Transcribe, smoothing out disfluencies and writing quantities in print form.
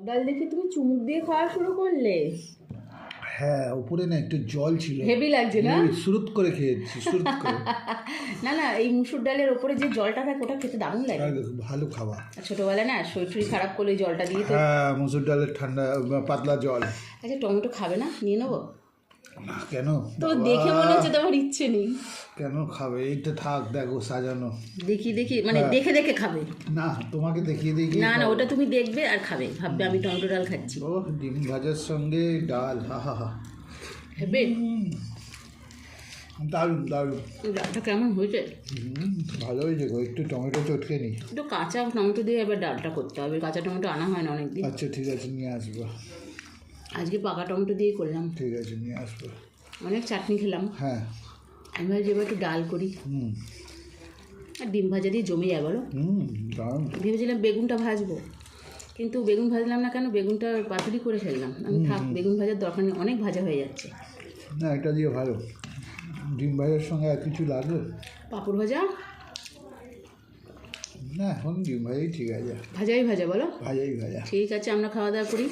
ডাল দেখে তুমি চুমুক দিয়ে খাওয়া শুরু করলে? হ্যাঁ, উপরে না একটু জল ছিল, হেভি লাগছে না? সুরুত করে খেয়েছি, সুরুত করে। না না, এই মুসুর ডালের ওপরে যে জলটা থাকে ওটা খেতে দারুণ লাগে। ভালো খাবার। ছোটোবেলায় না শরীর খারাপ করলে জলটা দিয়ে তো। হ্যাঁ, মুসুর ডালের ঠান্ডা পাতলা জল। আচ্ছা, টমেটো খাবে না? নিয়ে নেবো? না, কেন? তো দেখে মনে হচ্ছে তোমার ইচ্ছে নেই। কেন খাবে? এইটা থাক, দেখো সাজানো। দেখি দেখি মানে দেখে দেখে খাবে? না, তোমাকে দেখিয়ে দিই। না না, ওটা তুমি দেখবে আর খাবে, ভাববে আমি টমেটো ডাল খাচ্ছি। ও ডিম ভাজার সঙ্গে ডাল, হা হা হা, হবে। দারুণ দারুণ। ডালটা কেমন হয়েছে? ভালো হয়েছে গো, একটু টমেটো চটকে নিই। একটু কাঁচা টমেটো দিয়ে এবার ডালটা করতে হবে, কাঁচা টমেটো আনা হয় না অনেকদিন। আচ্ছা ঠিক আছে, নিয়ে আসবো। আজকে পাকা টমেটো দিয়ে করলাম। ঠিক আছে, নিয়ে আসবো। অনেক চাটনি খেলাম। হ্যাঁ। আমি ভাবছি এবার একটু ডাল করি। আর ডিম ভাজা দিয়ে জমে যায় বলো। দারুণ। ভেবেছিলাম বেগুনটা ভাজবো, কিন্তু বেগুন ভাজলাম না কেন, বেগুনটা পাতুরি করে ফেললাম। আমি থাক, বেগুন ভাজার দরকার নেই, অনেক ভাজা হয়ে যাচ্ছে। না, এটা দিয়ে ভালো। ডিম ভাজার সঙ্গে আর কিছু লাগবে? পাঁপড় ভাজা? না, এখন ডিম ভাজাই ঠিক আছে। ভাজাই ভাজা বলো? ভাজাই ভাজা। ঠিক আছে, আমরা খাওয়া দাওয়া করি।